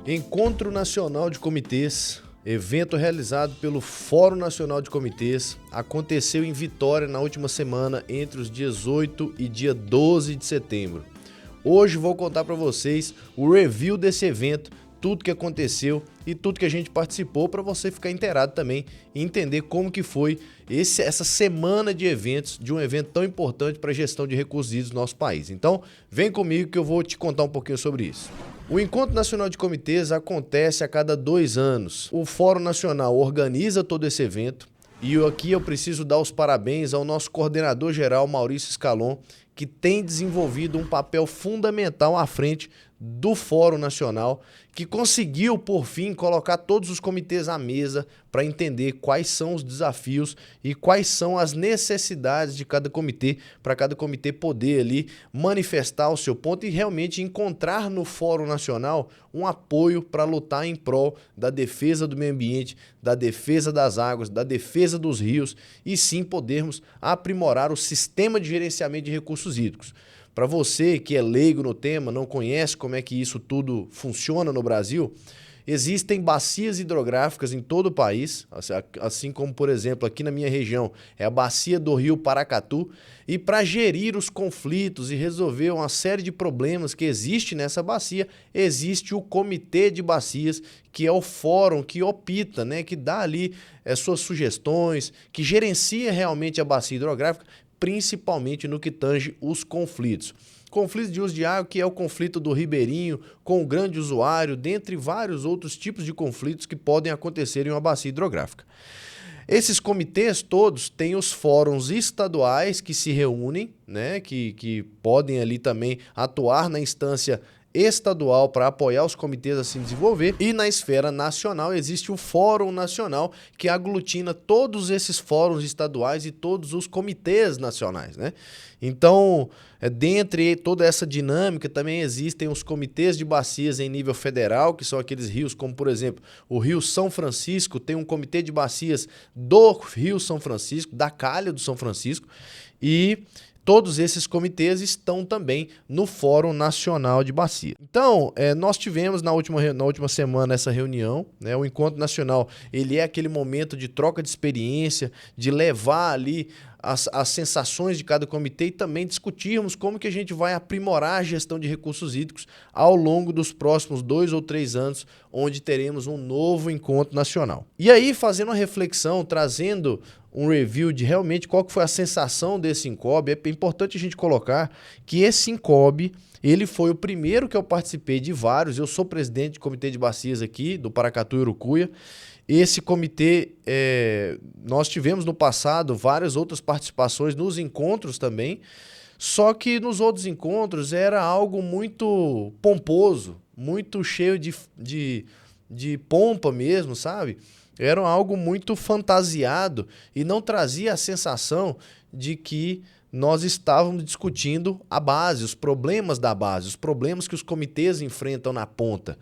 Encontro Nacional de Comitês, evento realizado pelo Fórum Nacional de Comitês, aconteceu em Vitória na última semana, entre os dias 8 e dia 12 de setembro. Hoje vou contar para vocês o review desse evento, tudo que aconteceu e tudo que a gente participou, para você ficar inteirado também e entender como que foi essa semana de eventos, de um evento tão importante para a gestão de recursos hídricos do nosso país. Então, vem comigo que eu vou te contar um pouquinho sobre isso. O Encontro Nacional de Comitês acontece a cada 2 anos. O Fórum Nacional organiza todo esse evento e aqui eu preciso dar os parabéns ao nosso coordenador-geral, Maurício Scalon, que tem desenvolvido um papel fundamental à frente do Fórum Nacional, que conseguiu, por fim, colocar todos os comitês à mesa para entender quais são os desafios e quais são as necessidades de cada comitê, para cada comitê poder ali manifestar o seu ponto e realmente encontrar no Fórum Nacional um apoio para lutar em prol da defesa do meio ambiente, da defesa das águas, da defesa dos rios e sim podermos aprimorar o sistema de gerenciamento de recursos hídricos. Para você que é leigo no tema, não conhece como é que isso tudo funciona no Brasil, existem bacias hidrográficas em todo o país, assim como, por exemplo, aqui na minha região, é a bacia do Rio Paracatu, e para gerir os conflitos e resolver uma série de problemas que existe nessa bacia, existe o Comitê de Bacias, que é o fórum que opta, né, que dá ali suas sugestões, que gerencia realmente a bacia hidrográfica, principalmente no que tange os conflitos. Conflito de uso de água, que é o conflito do ribeirinho com o grande usuário, dentre vários outros tipos de conflitos que podem acontecer em uma bacia hidrográfica. Esses comitês todos têm os fóruns estaduais que se reúnem, né, que podem ali também atuar na instância estadual para apoiar os comitês a se desenvolver, e na esfera nacional existe o Fórum Nacional, que aglutina todos esses fóruns estaduais e todos os comitês nacionais, né? Então, dentre toda essa dinâmica, também existem os comitês de bacias em nível federal, que são aqueles rios como, por exemplo, o Rio São Francisco, tem um comitê de bacias do Rio São Francisco, da calha do São Francisco, e todos esses comitês estão também no Fórum Nacional de Bacia. Então, nós tivemos na última semana essa reunião, né? O Encontro Nacional, ele é aquele momento de troca de experiência, de levar ali as sensações de cada comitê e também discutirmos como que a gente vai aprimorar a gestão de recursos hídricos ao longo dos próximos 2 ou 3 anos, onde teremos um novo encontro nacional. E aí, fazendo uma reflexão, trazendo um review de realmente qual que foi a sensação desse INCOB, é importante a gente colocar que esse INCOB, ele foi o primeiro que eu participei de vários. Eu sou presidente de comitê de bacias aqui, do Paracatu e Urucuia. Esse comitê, nós tivemos no passado várias outras participações nos encontros também, só que nos outros encontros era algo muito pomposo, muito cheio de pompa mesmo, sabe? Era algo muito fantasiado e não trazia a sensação de que nós estávamos discutindo a base, os problemas da base, os problemas que os comitês enfrentam na ponta.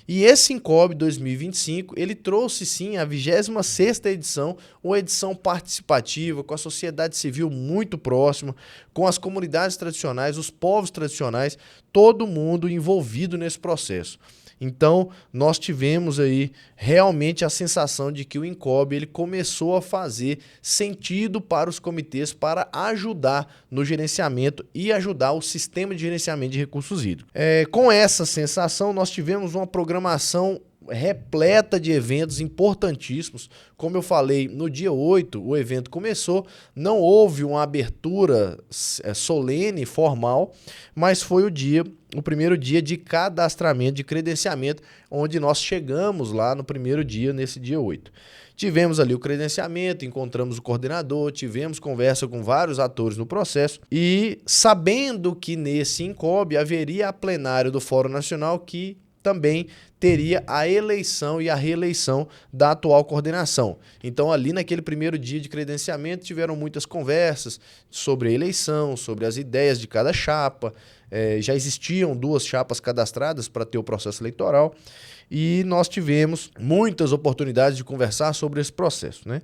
E esse INCOB 2025, ele trouxe sim a 26ª edição, uma edição participativa, com a sociedade civil muito próxima, com as comunidades tradicionais, os povos tradicionais, todo mundo envolvido nesse processo. Então, nós tivemos aí realmente a sensação de que o INCOB ele começou a fazer sentido para os comitês para ajudar no gerenciamento e ajudar o sistema de gerenciamento de recursos hídricos. Com essa sensação, nós tivemos uma programação repleta de eventos importantíssimos. Como eu falei, no dia 8 o evento começou, não houve uma abertura solene, formal, mas foi o primeiro dia de cadastramento, de credenciamento, onde nós chegamos lá no primeiro dia, nesse dia 8. Tivemos ali o credenciamento, encontramos o coordenador, tivemos conversa com vários atores no processo e sabendo que nesse INCOB haveria a plenário do Fórum Nacional que também teria a eleição e a reeleição da atual coordenação. Então, ali naquele primeiro dia de credenciamento, tiveram muitas conversas sobre a eleição, sobre as ideias de cada chapa. Já existiam 2 chapas cadastradas para ter o processo eleitoral e nós tivemos muitas oportunidades de conversar sobre esse processo, né?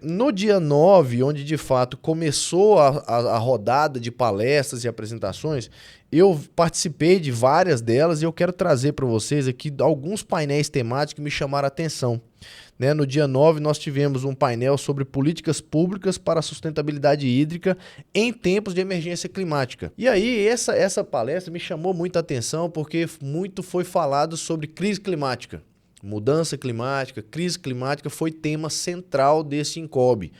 No dia 9, onde de fato começou a rodada de palestras e apresentações, eu participei de várias delas e eu quero trazer para vocês aqui alguns painéis temáticos que me chamaram a atenção. Né? No dia 9, nós tivemos um painel sobre políticas públicas para a sustentabilidade hídrica em tempos de emergência climática. E aí, essa palestra me chamou muita atenção porque muito foi falado sobre crise climática. Mudança climática, crise climática foi tema central desse INCOB.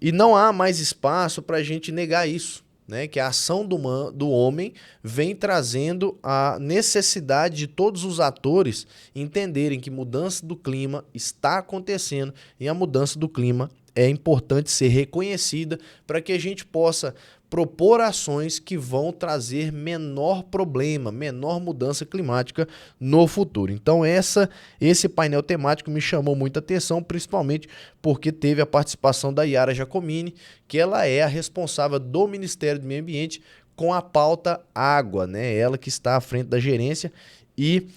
E não há mais espaço para a gente negar isso, né? Que a ação do homem vem trazendo a necessidade de todos os atores entenderem que mudança do clima está acontecendo e a mudança do clima é importante ser reconhecida para que a gente possa propor ações que vão trazer menor problema, menor mudança climática no futuro. Então esse painel temático me chamou muita atenção, principalmente porque teve a participação da Yara Giacomini, que ela é a responsável do Ministério do Meio Ambiente com a pauta água, né? Ela que está à frente da gerência e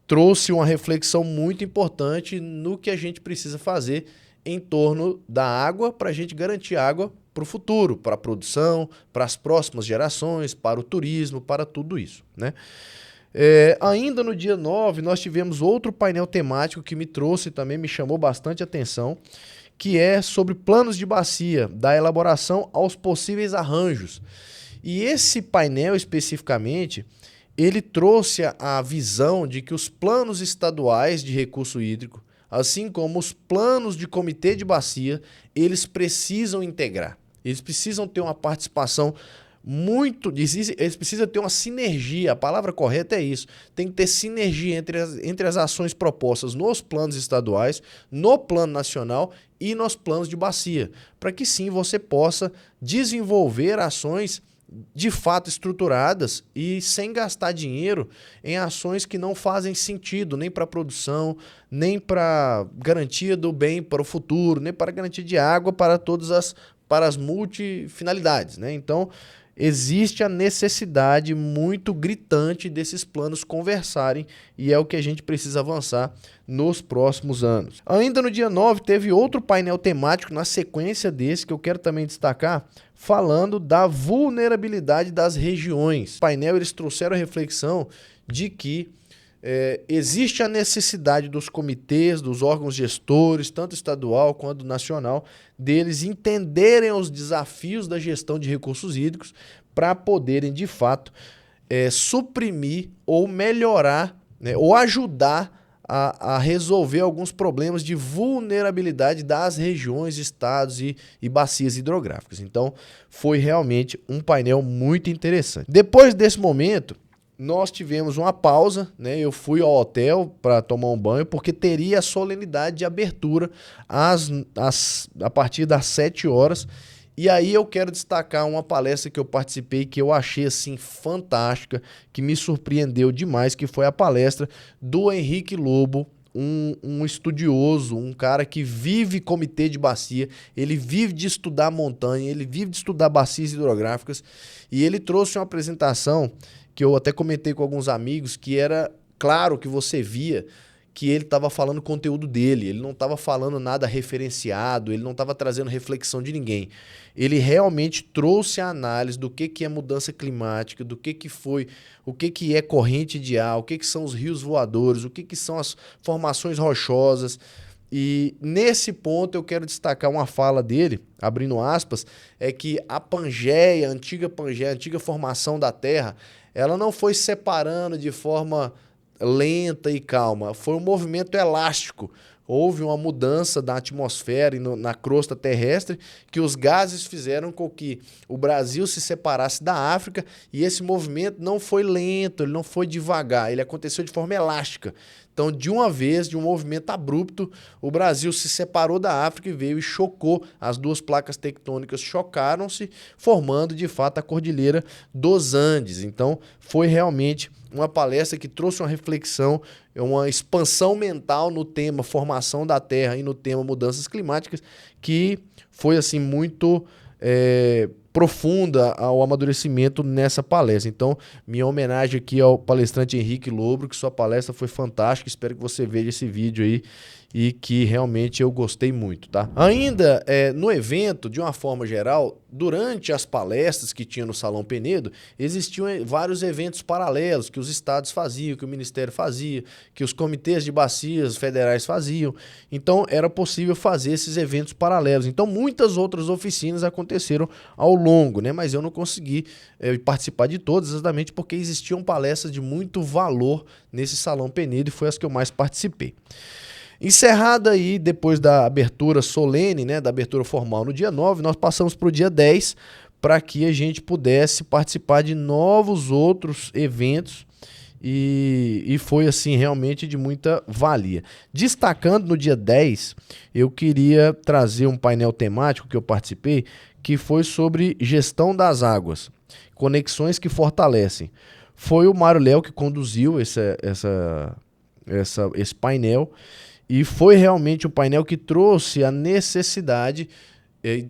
trouxe uma reflexão muito importante no que a gente precisa fazer em torno da água para a gente garantir água para o futuro, para a produção, para as próximas gerações, para o turismo, para tudo isso, né? Ainda no dia 9, nós tivemos outro painel temático que me trouxe também, me chamou bastante atenção, que é sobre planos de bacia, da elaboração aos possíveis arranjos. E esse painel especificamente, ele trouxe a visão de que os planos estaduais de recurso hídrico, assim como os planos de comitê de bacia, eles precisam integrar. Eles precisam ter uma participação eles precisam ter uma sinergia, a palavra correta é isso. Tem que ter sinergia entre as ações propostas nos planos estaduais, no plano nacional e nos planos de bacia, para que sim você possa desenvolver ações de fato estruturadas e sem gastar dinheiro em ações que não fazem sentido nem para a produção, nem para garantia do bem para o futuro, nem para garantia de água para para as multifinalidades, né? Então, existe a necessidade muito gritante desses planos conversarem e é o que a gente precisa avançar nos próximos anos. Ainda no dia 9 teve outro painel temático na sequência desse que eu quero também destacar, falando da vulnerabilidade das regiões. No painel eles trouxeram a reflexão de que existe a necessidade dos comitês, dos órgãos gestores, tanto estadual quanto nacional, deles entenderem os desafios da gestão de recursos hídricos para poderem, de fato, suprimir ou melhorar, né, ou ajudar a resolver alguns problemas de vulnerabilidade das regiões, estados e bacias hidrográficas. Então, foi realmente um painel muito interessante. Depois desse momento, nós tivemos uma pausa, né? Eu fui ao hotel para tomar um banho, porque teria a solenidade de abertura a partir das 7 horas. E aí eu quero destacar uma palestra que eu participei, que eu achei assim fantástica, que me surpreendeu demais, que foi a palestra do Henrique Lobo, um estudioso, um cara que vive comitê de bacia, ele vive de estudar montanha, ele vive de estudar bacias hidrográficas, e ele trouxe uma apresentação que eu até comentei com alguns amigos, que era claro que você via que ele estava falando o conteúdo dele, ele não estava falando nada referenciado, ele não estava trazendo reflexão de ninguém. Ele realmente trouxe a análise do que é mudança climática, do que foi, o que é corrente de ar, o que são os rios voadores, o que são as formações rochosas. E nesse ponto eu quero destacar uma fala dele, abrindo aspas, é que a Pangeia, a antiga formação da Terra, ela não foi separando de forma lenta e calma, foi um movimento elástico. Houve uma mudança da atmosfera e na crosta terrestre que os gases fizeram com que o Brasil se separasse da África e esse movimento não foi lento, ele não foi devagar, ele aconteceu de forma elástica. Então, de uma vez, de um movimento abrupto, o Brasil se separou da África e veio e chocou. As duas placas tectônicas chocaram-se, formando, de fato, a Cordilheira dos Andes. Então, foi realmente uma palestra que trouxe uma reflexão, uma expansão mental no tema formação da Terra e no tema mudanças climáticas, que foi assim muito profunda ao amadurecimento nessa palestra. Então, minha homenagem aqui ao palestrante Henrique Lobo, que sua palestra foi fantástica, espero que você veja esse vídeo aí e que realmente eu gostei muito, tá? Ainda no evento, de uma forma geral, durante as palestras que tinha no Salão Penedo, existiam vários eventos paralelos que os estados faziam, que o Ministério fazia, que os comitês de bacias federais faziam. Então era possível fazer esses eventos paralelos. Então muitas outras oficinas aconteceram ao longo, né? Mas eu não consegui participar de todas, exatamente porque existiam palestras de muito valor nesse Salão Penedo e foi as que eu mais participei. Encerrada aí, depois da abertura solene, né, da abertura formal no dia 9, nós passamos para o dia 10 para que a gente pudesse participar de novos outros eventos e foi assim realmente de muita valia. Destacando no dia 10, eu queria trazer um painel temático que eu participei, que foi sobre gestão das águas, conexões que fortalecem. Foi o Mário Léo que conduziu esse painel. E foi realmente um painel que trouxe a necessidade,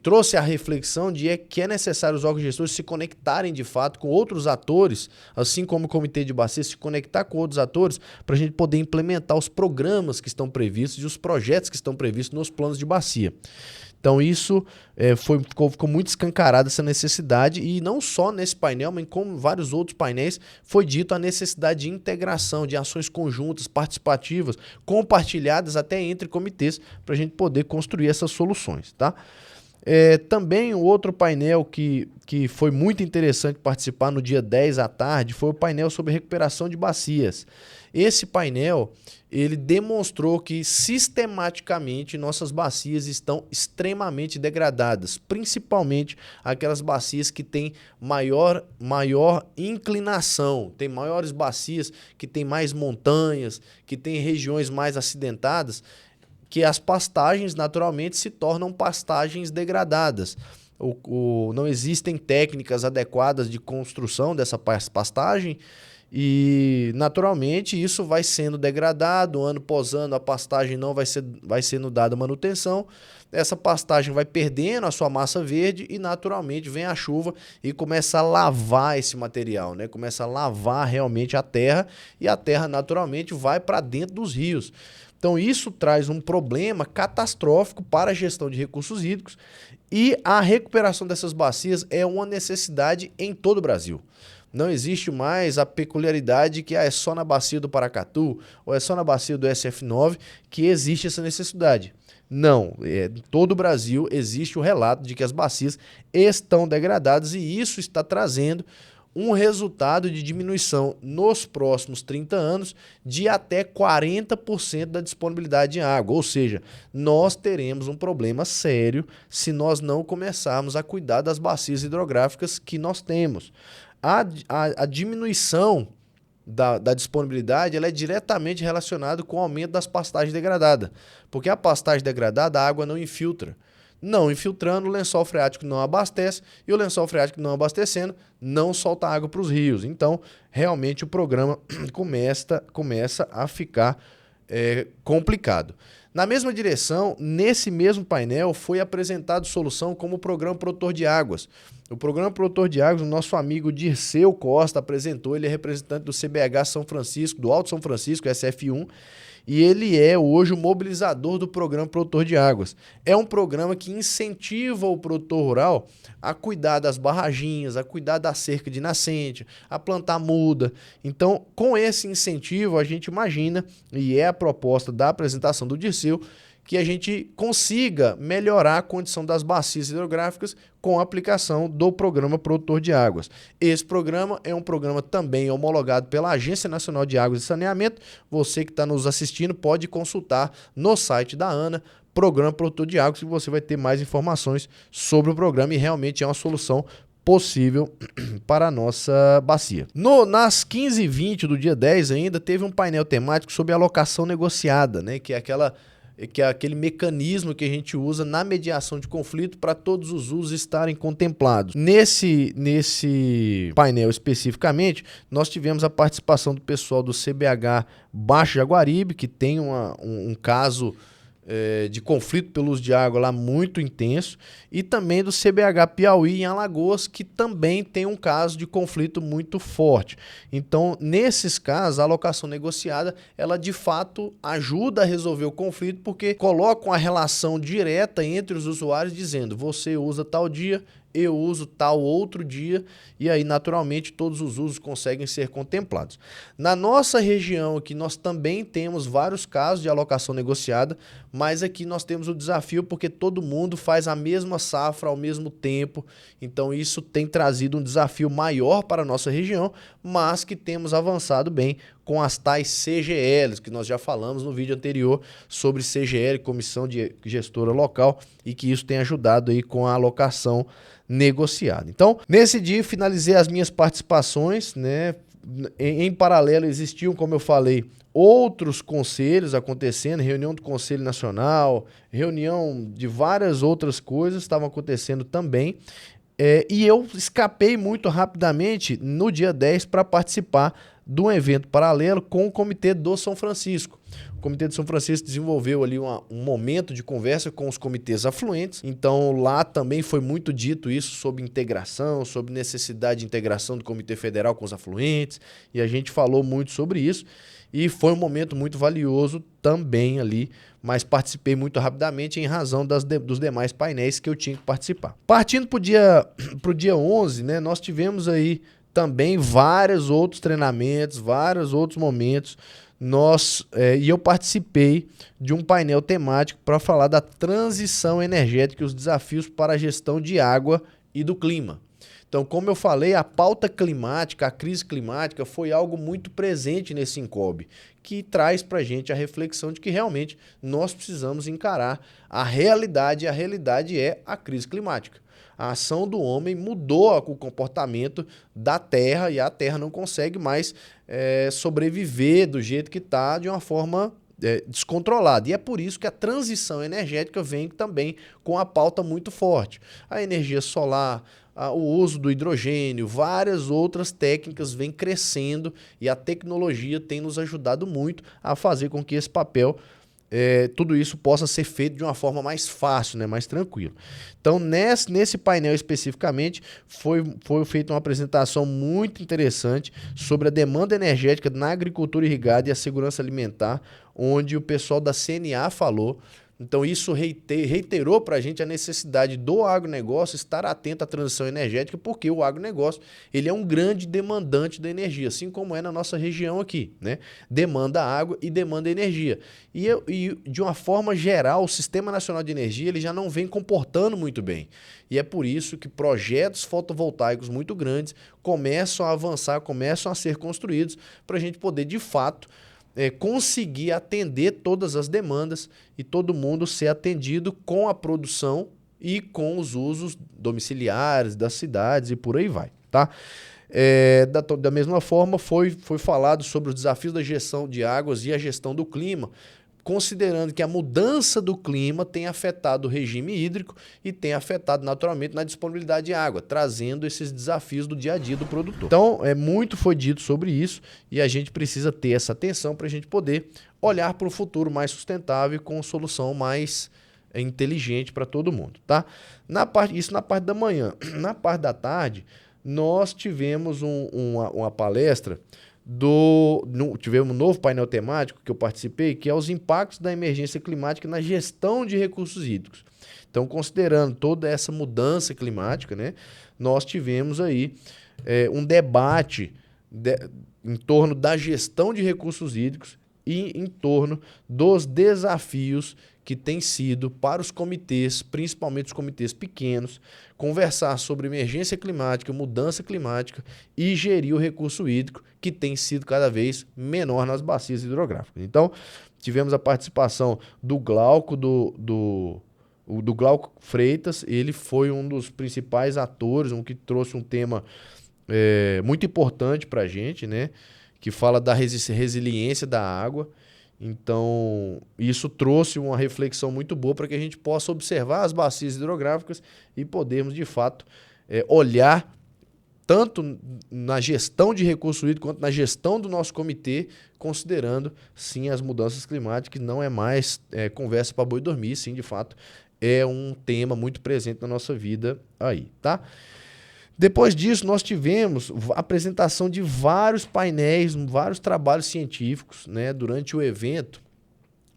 trouxe a reflexão de que é necessário os órgãos gestores se conectarem de fato com outros atores, assim como o Comitê de Bacia, se conectar com outros atores para a gente poder implementar os programas que estão previstos e os projetos que estão previstos nos planos de bacia. Então isso ficou muito escancarada essa necessidade e não só nesse painel, mas como vários outros painéis, foi dito a necessidade de integração, de ações conjuntas, participativas, compartilhadas até entre comitês para a gente poder construir essas soluções, tá? Também o outro painel que foi muito interessante participar no dia 10 à tarde foi o painel sobre recuperação de bacias. Esse painel, ele demonstrou que sistematicamente nossas bacias estão extremamente degradadas, principalmente aquelas bacias que têm maior inclinação, tem maiores bacias que têm mais montanhas, que têm regiões mais acidentadas, que as pastagens naturalmente se tornam pastagens degradadas. Não existem técnicas adequadas de construção dessa pastagem e naturalmente isso vai sendo degradado, ano após ano a pastagem não vai sendo dada manutenção, essa pastagem vai perdendo a sua massa verde e naturalmente vem a chuva e começa a lavar esse material, né? Começa a lavar realmente a terra e a terra naturalmente vai para dentro dos rios. Então isso traz um problema catastrófico para a gestão de recursos hídricos e a recuperação dessas bacias é uma necessidade em todo o Brasil. Não existe mais a peculiaridade que é só na bacia do Paracatu ou é só na bacia do SF9 que existe essa necessidade. Não, em todo o Brasil existe o relato de que as bacias estão degradadas e isso está trazendo um resultado de diminuição nos próximos 30 anos de até 40% da disponibilidade de água. Ou seja, nós teremos um problema sério se nós não começarmos a cuidar das bacias hidrográficas que nós temos. A diminuição da disponibilidade ela é diretamente relacionada com o aumento das pastagens degradadas, porque a pastagem degradada a água não infiltra. Não infiltrando, o lençol freático não abastece e o lençol freático não abastecendo não solta água para os rios. Então, realmente o programa começa a ficar complicado. Na mesma direção, nesse mesmo painel, foi apresentado solução como o Programa Produtor de Águas. O Programa Produtor de Águas, o nosso amigo Dirceu Costa apresentou, ele é representante do CBH São Francisco, do Alto São Francisco, SF1, e ele é hoje o mobilizador do Programa Produtor de Águas. É um programa que incentiva o produtor rural a cuidar das barraginhas, a cuidar da cerca de nascente, a plantar muda. Então, com esse incentivo, a gente imagina, e é a proposta da apresentação do Dirceu, que a gente consiga melhorar a condição das bacias hidrográficas com a aplicação do Programa Produtor de Águas. Esse programa é um programa também homologado pela Agência Nacional de Águas e Saneamento. Você que está nos assistindo pode consultar no site da ANA, Programa Produtor de Águas, que você vai ter mais informações sobre o programa e realmente é uma solução possível para a nossa bacia. Nas 15h20 do dia 10 ainda teve um painel temático sobre alocação negociada, né, que é aquele mecanismo que a gente usa na mediação de conflito para todos os usos estarem contemplados. Nesse painel especificamente, nós tivemos a participação do pessoal do CBH Baixo Jaguaribe, que tem um caso de conflito pelo uso de água lá muito intenso, e também do CBH Piauí em Alagoas, que também tem um caso de conflito muito forte. Então, nesses casos, a alocação negociada, ela de fato ajuda a resolver o conflito, porque coloca uma relação direta entre os usuários, dizendo: você usa tal dia, eu uso tal outro dia, e aí naturalmente todos os usos conseguem ser contemplados. Na nossa região aqui nós também temos vários casos de alocação negociada, mas aqui nós temos o desafio porque todo mundo faz a mesma safra ao mesmo tempo, então isso tem trazido um desafio maior para a nossa região, mas que temos avançado bem com as tais CGLs, que nós já falamos no vídeo anterior sobre CGL, Comissão de Gestora Local, e que isso tem ajudado aí com a alocação negociada. Então, nesse dia finalizei as minhas participações, né? Em paralelo existiam, como eu falei, outros conselhos acontecendo, reunião do Conselho Nacional, reunião de várias outras coisas estavam acontecendo também. E eu escapei muito rapidamente no dia 10 para participar de um evento paralelo com o Comitê do São Francisco. O Comitê de São Francisco desenvolveu ali um momento de conversa com os comitês afluentes, então lá também foi muito dito isso sobre integração, sobre necessidade de integração do Comitê Federal com os afluentes, e a gente falou muito sobre isso, e foi um momento muito valioso também ali, mas participei muito rapidamente em razão dos demais painéis que eu tinha que participar. Partindo para o dia 11, né, nós tivemos aí também vários outros treinamentos, vários outros momentos, e eu participei de um painel temático para falar da transição energética e os desafios para a gestão de água e do clima. Então, como eu falei, a pauta climática, a crise climática foi algo muito presente nesse Incobe, que traz para a gente a reflexão de que realmente nós precisamos encarar a realidade, e a realidade é a crise climática. A ação do homem mudou o comportamento da Terra e a Terra não consegue mais sobreviver do jeito que está, de uma forma descontrolada. E é por isso que a transição energética vem também com a pauta muito forte. A energia solar, o uso do hidrogênio, várias outras técnicas vêm crescendo e a tecnologia tem nos ajudado muito a fazer com que esse papel, tudo isso possa ser feito de uma forma mais fácil, né, mais tranquila. Então, nesse painel especificamente, foi feita uma apresentação muito interessante sobre a demanda energética na agricultura irrigada e a segurança alimentar, onde o pessoal da CNA falou. Então, isso reiterou para a gente a necessidade do agronegócio estar atento à transição energética, porque o agronegócio ele é um grande demandante da energia, assim como é na nossa região aqui, né? Demanda água e demanda energia. E de uma forma geral, o Sistema Nacional de Energia ele já não vem comportando muito bem. E é por isso que projetos fotovoltaicos muito grandes começam a avançar, começam a ser construídos para a gente poder, de fato, conseguir atender todas as demandas e todo mundo ser atendido com a produção e com os usos domiciliares das cidades e por aí vai, tá? Da mesma forma, foi falado sobre os desafios da gestão de águas e a gestão do clima, considerando que a mudança do clima tem afetado o regime hídrico e tem afetado naturalmente na disponibilidade de água, trazendo esses desafios do dia a dia do produtor. Então, muito foi dito sobre isso e a gente precisa ter essa atenção para a gente poder olhar para o futuro mais sustentável e com solução mais inteligente para todo mundo, tá? Isso na parte da manhã. Na parte da tarde, nós tivemos uma palestra tivemos um novo painel temático que eu participei, que é os impactos da emergência climática na gestão de recursos hídricos. Então, considerando toda essa mudança climática, né, nós tivemos aí um debate em torno da gestão de recursos hídricos e em torno dos desafios que tem sido para os comitês, principalmente os comitês pequenos, conversar sobre emergência climática, mudança climática e gerir o recurso hídrico, que tem sido cada vez menor nas bacias hidrográficas. Então, tivemos a participação do Glauco, do Glauco Freitas. Ele foi um dos principais atores, que trouxe um tema muito importante para a gente, né? Que fala da resiliência da água. Então, isso trouxe uma reflexão muito boa para que a gente possa observar as bacias hidrográficas e podermos, de fato, olhar tanto na gestão de recurso hídrico quanto na gestão do nosso comitê, considerando, sim, as mudanças climáticas, que não é mais conversa para boi dormir, sim, de fato, é um tema muito presente na nossa vida aí, tá? Depois disso, nós tivemos a apresentação de vários painéis, vários trabalhos científicos, né? Durante o evento,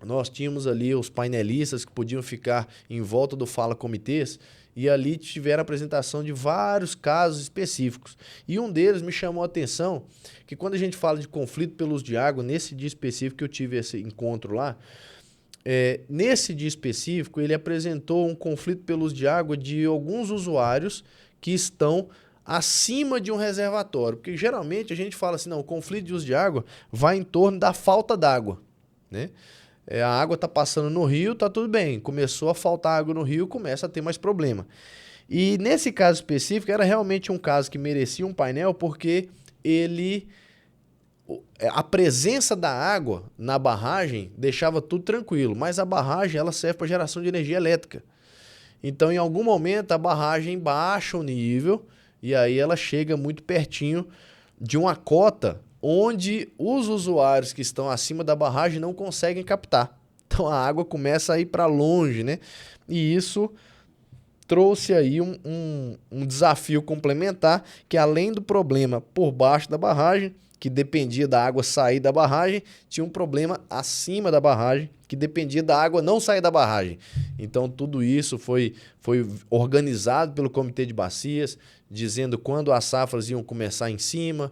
nós tínhamos ali os painelistas que podiam ficar em volta do Fala Comitês, e ali tiveram a apresentação de vários casos específicos. E um deles me chamou a atenção, que quando a gente fala de conflito pelo uso de água, nesse dia específico que eu tive esse encontro lá, nesse dia específico ele apresentou um conflito pelo uso de água de alguns usuários que estão acima de um reservatório. Porque geralmente a gente fala assim, não, o conflito de uso de água vai em torno da falta d'água, né? A água está passando no rio, tá tudo bem. Começou a faltar água no rio, começa a ter mais problema. E nesse caso específico, era realmente um caso que merecia um painel, porque a presença da água na barragem deixava tudo tranquilo, mas a barragem ela serve para geração de energia elétrica. Então, em algum momento, a barragem baixa o nível e aí ela chega muito pertinho de uma cota onde os usuários que estão acima da barragem não conseguem captar. Então a água começa a ir para longe, né? E isso trouxe aí um desafio complementar, que além do problema por baixo da barragem, que dependia da água sair da barragem, tinha um problema acima da barragem, que dependia da água não sair da barragem. Então tudo isso foi organizado pelo Comitê de Bacias, dizendo quando as safras iam começar em cima,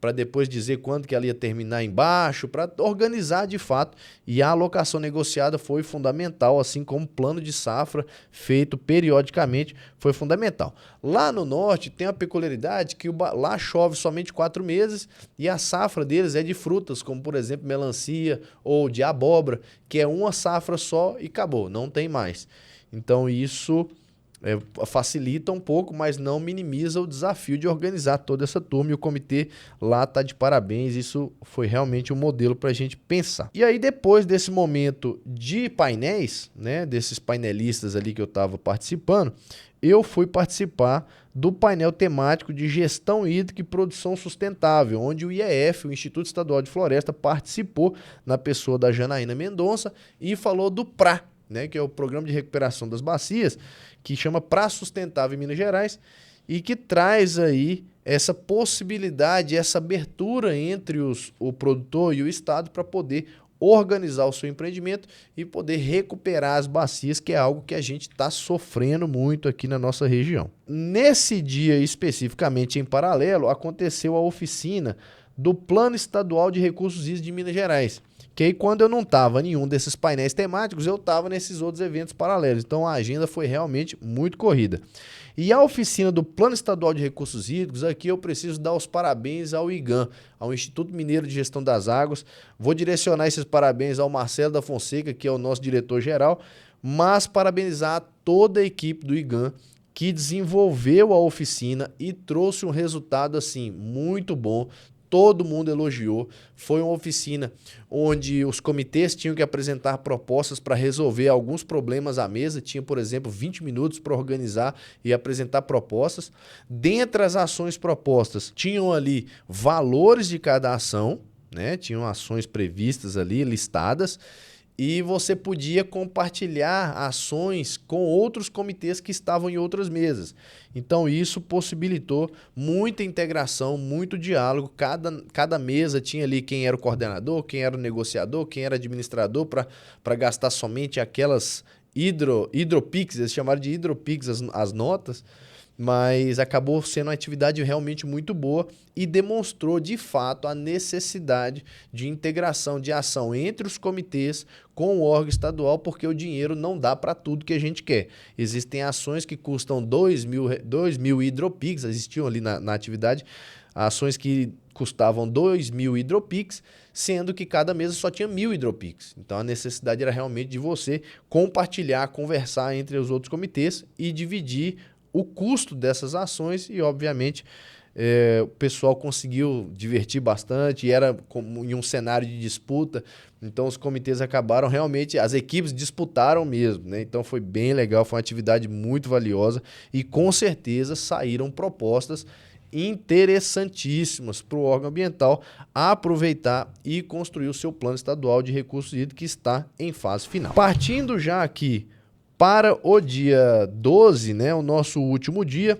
para depois dizer quando que ela ia terminar embaixo, para organizar de fato. E a alocação negociada foi fundamental, assim como o plano de safra feito periodicamente foi fundamental. Lá no norte tem a peculiaridade que lá chove somente 4 meses e a safra deles é de frutas, como por exemplo melancia ou de abóbora, que é uma safra só e acabou, não tem mais. Então isso facilita um pouco, mas não minimiza o desafio de organizar toda essa turma, e o comitê lá está de parabéns. Isso foi realmente um modelo para a gente pensar. E aí depois desse momento de painéis, né, desses painelistas ali que eu estava participando, eu fui participar do painel temático de gestão hídrica e produção sustentável, onde o IEF, o Instituto Estadual de Floresta, participou na pessoa da Janaína Mendonça e falou do PRA, né, que é o Programa de Recuperação das Bacias, que chama Pra Sustentável em Minas Gerais, e que traz aí essa possibilidade, essa abertura entre o produtor e o Estado para poder organizar o seu empreendimento e poder recuperar as bacias, que é algo que a gente está sofrendo muito aqui na nossa região. Nesse dia especificamente, em paralelo, aconteceu a oficina do Plano Estadual de Recursos Hídricos de Minas Gerais, que aí quando eu não estava em nenhum desses painéis temáticos, eu estava nesses outros eventos paralelos. Então a agenda foi realmente muito corrida. E a oficina do Plano Estadual de Recursos Hídricos, aqui eu preciso dar os parabéns ao IGAM, ao Instituto Mineiro de Gestão das Águas. Vou direcionar esses parabéns ao Marcelo da Fonseca, que é o nosso diretor-geral, mas parabenizar toda a equipe do IGAM, que desenvolveu a oficina e trouxe um resultado assim muito bom. Todo mundo elogiou. Foi uma oficina onde os comitês tinham que apresentar propostas para resolver alguns problemas à mesa. Tinha, por exemplo, 20 minutos para organizar e apresentar propostas. Dentre as ações propostas, tinham ali valores de cada ação, né? Tinham ações previstas ali, listadas, e você podia compartilhar ações com outros comitês que estavam em outras mesas. Então isso possibilitou muita integração, muito diálogo. Cada mesa tinha ali quem era o coordenador, quem era o negociador, quem era administrador, para gastar somente aquelas hidropix, eles chamaram de hidropix as notas, mas acabou sendo uma atividade realmente muito boa e demonstrou de fato a necessidade de integração de ação entre os comitês com o órgão estadual, porque o dinheiro não dá para tudo que a gente quer. Existem ações que custam 2 mil hidropix, existiam ali na atividade, ações que custavam 2 mil hidropix, sendo que cada mesa só tinha 1.000 hidropix. Então a necessidade era realmente de você compartilhar, conversar entre os outros comitês e dividir o custo dessas ações e, obviamente, o pessoal conseguiu divertir bastante, era em um cenário de disputa, então os comitês acabaram realmente, as equipes disputaram mesmo, né? Então foi bem legal, foi uma atividade muito valiosa e com certeza saíram propostas interessantíssimas para o órgão ambiental aproveitar e construir o seu plano estadual de recursos hídricos que está em fase final. Partindo já aqui para o dia 12, né, o nosso último dia,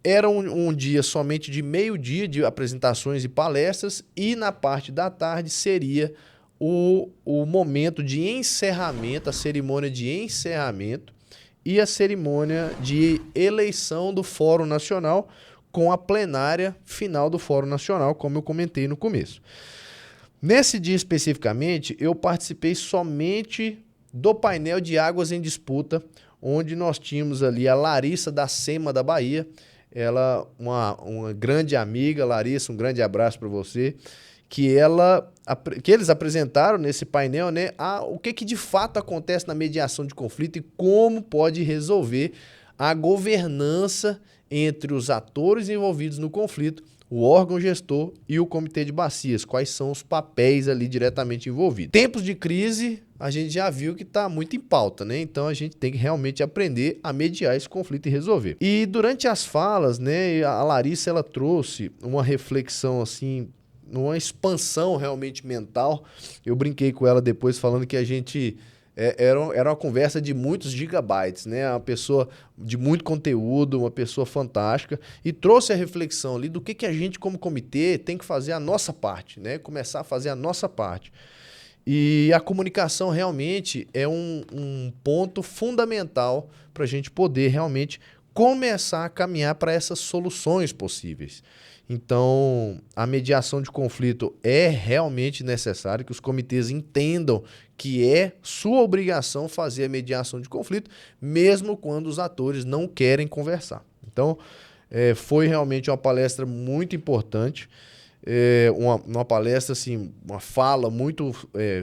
era um dia somente de meio-dia de apresentações e palestras, e na parte da tarde seria o momento de encerramento, a cerimônia de encerramento e a cerimônia de eleição do Fórum Nacional, com a plenária final do Fórum Nacional, como eu comentei no começo. Nesse dia especificamente, eu participei somente do painel de águas em disputa, onde nós tínhamos ali a Larissa da SEMA da Bahia, ela, uma grande amiga. Larissa, um grande abraço para você, que eles apresentaram nesse painel, né, o que de fato acontece na mediação de conflito e como pode resolver a governança entre os atores envolvidos no conflito, o órgão gestor e o comitê de bacias, quais são os papéis ali diretamente envolvidos. Tempos de crise, a gente já viu que está muito em pauta, né? Então a gente tem que realmente aprender a mediar esse conflito e resolver. E durante as falas, né, a Larissa, ela trouxe uma reflexão assim, uma expansão realmente mental. Eu brinquei com ela depois falando que a gente era uma conversa de muitos gigabytes, né? Uma pessoa de muito conteúdo, uma pessoa fantástica, e trouxe a reflexão ali do que a gente como comitê tem que fazer a nossa parte, né? Começar a fazer a nossa parte. E a comunicação realmente é um ponto fundamental para a gente poder realmente começar a caminhar para essas soluções possíveis. Então, a mediação de conflito é realmente necessária, que os comitês entendam que é sua obrigação fazer a mediação de conflito, mesmo quando os atores não querem conversar. Então, foi realmente uma palestra muito importante, uma palestra, assim, uma fala muito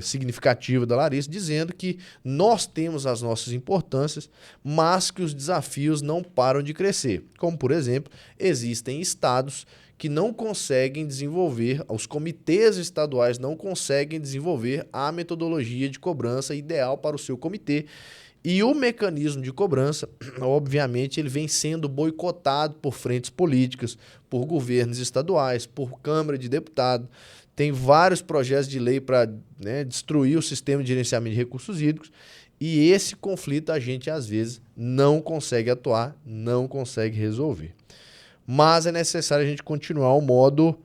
significativa da Larissa, dizendo que nós temos as nossas importâncias, mas que os desafios não param de crescer. Como, por exemplo, existem estados que não conseguem desenvolver, os comitês estaduais não conseguem desenvolver a metodologia de cobrança ideal para o seu comitê, e o mecanismo de cobrança, obviamente, ele vem sendo boicotado por frentes políticas, por governos estaduais, por Câmara de Deputados. Tem vários projetos de lei para, né, destruir o sistema de gerenciamento de recursos hídricos, e esse conflito a gente, às vezes, não consegue atuar, não consegue resolver. Mas é necessário a gente continuar o modo,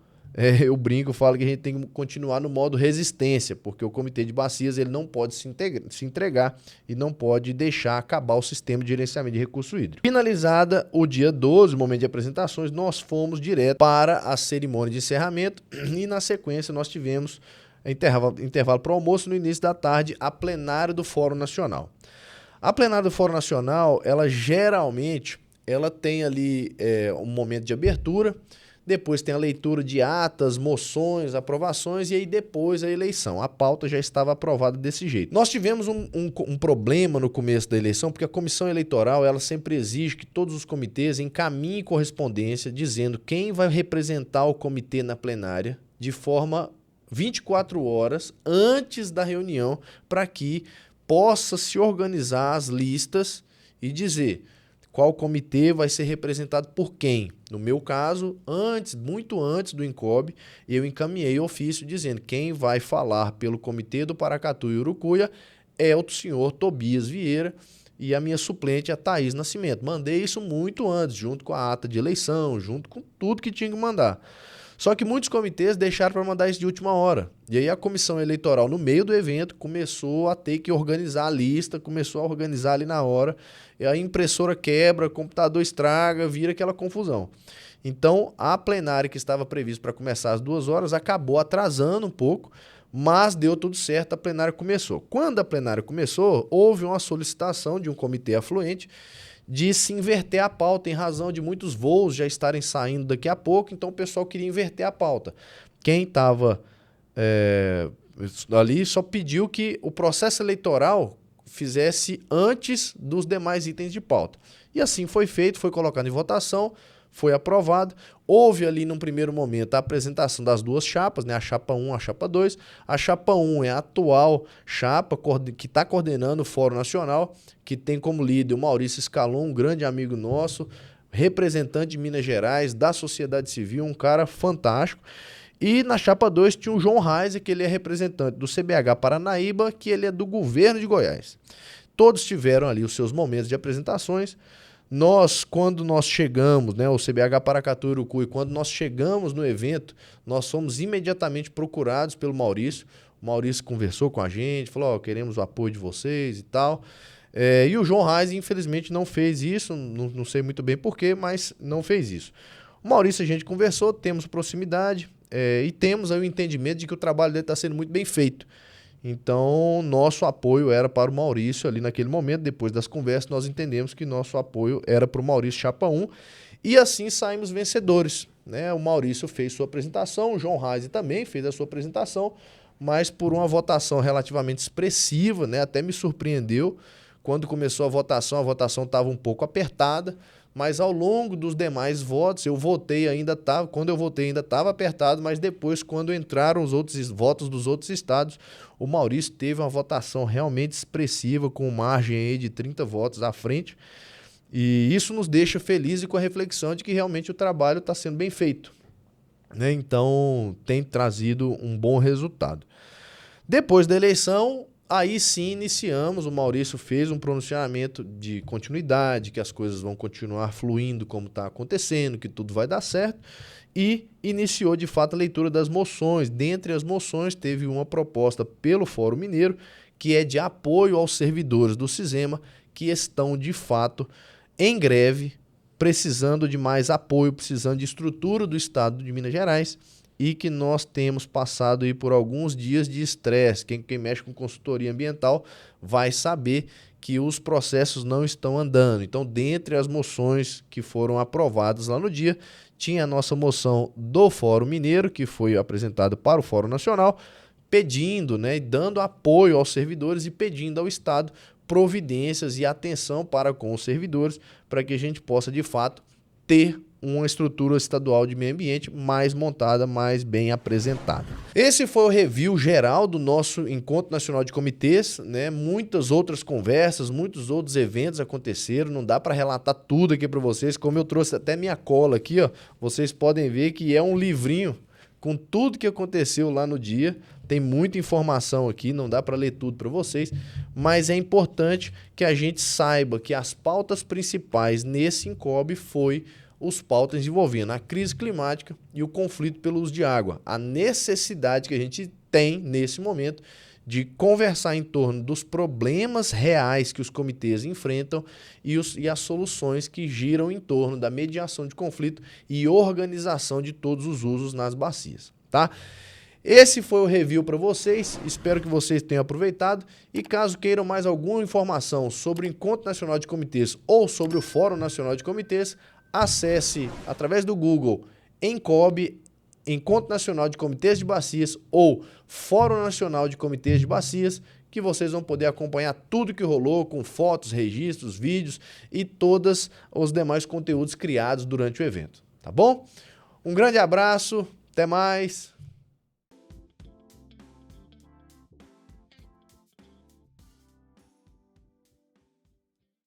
eu brinco, falo que a gente tem que continuar no modo resistência, porque o comitê de bacias ele não pode se entregar e não pode deixar acabar o sistema de gerenciamento de recurso hídrico. Finalizada o dia 12, o momento de apresentações, nós fomos direto para a cerimônia de encerramento e na sequência nós tivemos intervalo para o almoço, no início da tarde, a plenária do Fórum Nacional. A plenária do Fórum Nacional, ela geralmente tem ali um momento de abertura, depois tem a leitura de atas, moções, aprovações e aí depois a eleição. A pauta já estava aprovada desse jeito. Nós tivemos um problema no começo da eleição, porque a comissão eleitoral ela sempre exige que todos os comitês encaminhem correspondência dizendo quem vai representar o comitê na plenária de forma 24 horas antes da reunião, para que possa se organizar as listas e dizer qual comitê vai ser representado por quem. No meu caso, muito antes do INCOB, eu encaminhei ofício dizendo quem vai falar pelo comitê do Paracatu e Urucuia é o senhor Tobias Vieira e a minha suplente, a Thaís Nascimento. Mandei isso muito antes, junto com a ata de eleição, junto com tudo que tinha que mandar. Só que muitos comitês deixaram para mandar isso de última hora. E aí a comissão eleitoral, no meio do evento, começou a ter que organizar a lista, começou a organizar ali na hora, e a impressora quebra, o computador estraga, vira aquela confusão. Então, a plenária que estava prevista para começar às 2 horas acabou atrasando um pouco, mas deu tudo certo, a plenária começou. Quando a plenária começou, houve uma solicitação de um comitê afluente de se inverter a pauta em razão de muitos voos já estarem saindo daqui a pouco, então o pessoal queria inverter a pauta. Quem estava ali só pediu que o processo eleitoral fizesse antes dos demais itens de pauta. E assim foi feito, foi colocado em votação, foi aprovado. Houve ali num primeiro momento a apresentação das duas chapas, né? A chapa 1, a chapa 2. A chapa 1 é a atual chapa que está coordenando o Fórum Nacional, que tem como líder o Maurício Scalon, um grande amigo nosso, representante de Minas Gerais, da sociedade civil, um cara fantástico. E na chapa 2 tinha o João Reis, que ele é representante do CBH Paranaíba, que ele é do governo de Goiás. Todos tiveram ali os seus momentos de apresentações. Quando nós chegamos, né, o CBH Paracatu e Urucuí, quando nós chegamos no evento, nós fomos imediatamente procurados pelo Maurício. O Maurício conversou com a gente, falou, queremos o apoio de vocês e tal. E o João Reis, infelizmente, não fez isso, não sei muito bem porquê, mas não fez isso. O Maurício, a gente conversou, temos proximidade e temos aí o entendimento de que o trabalho dele está sendo muito bem feito. Então, nosso apoio era para o Maurício ali naquele momento. Depois das conversas, nós entendemos que nosso apoio era para o Maurício Chapa 1 e assim saímos vencedores, né? O Maurício fez sua apresentação, o João Reis também fez a sua apresentação, mas por uma votação relativamente expressiva, né? Até me surpreendeu. Quando começou a votação estava um pouco apertada, mas ao longo dos demais votos, quando eu votei ainda estava apertado, mas depois, quando entraram os outros votos dos outros estados, o Maurício teve uma votação realmente expressiva, com margem aí de 30 votos à frente, e isso nos deixa felizes e com a reflexão de que realmente o trabalho está sendo bem feito, né? Então, tem trazido um bom resultado. Depois da eleição, aí sim iniciamos, o Maurício fez um pronunciamento de continuidade, que as coisas vão continuar fluindo como está acontecendo, que tudo vai dar certo, e iniciou de fato a leitura das moções. Dentre as moções teve uma proposta pelo Fórum Mineiro, que é de apoio aos servidores do Cisema, que estão de fato em greve, precisando de mais apoio, precisando de estrutura do Estado de Minas Gerais, e que nós temos passado aí por alguns dias de estresse. Quem mexe com consultoria ambiental vai saber que os processos não estão andando. Então, dentre as moções que foram aprovadas lá no dia, tinha a nossa moção do Fórum Mineiro, que foi apresentada para o Fórum Nacional, pedindo, né, dando apoio aos servidores e pedindo ao Estado providências e atenção para com os servidores, para que a gente possa, de fato, ter uma estrutura estadual de meio ambiente mais montada, mais bem apresentada. Esse foi o review geral do nosso Encontro Nacional de Comitês, né? Muitas outras conversas, muitos outros eventos aconteceram, não dá para relatar tudo aqui para vocês, como eu trouxe até minha cola aqui, ó, vocês podem ver que é um livrinho com tudo que aconteceu lá no dia. Tem muita informação aqui, não dá para ler tudo para vocês, mas é importante que a gente saiba que as pautas principais nesse INCOB foi os pautas envolvendo a crise climática e o conflito pelo uso de água. A necessidade que a gente tem nesse momento de conversar em torno dos problemas reais que os comitês enfrentam e as soluções que giram em torno da mediação de conflito e organização de todos os usos nas bacias, tá? Esse foi o review para vocês, espero que vocês tenham aproveitado e caso queiram mais alguma informação sobre o Encontro Nacional de Comitês ou sobre o Fórum Nacional de Comitês, acesse através do Google ENCOB, Encontro Nacional de Comitês de Bacias ou Fórum Nacional de Comitês de Bacias, que vocês vão poder acompanhar tudo que rolou com fotos, registros, vídeos e todos os demais conteúdos criados durante o evento, tá bom? Um grande abraço, até mais!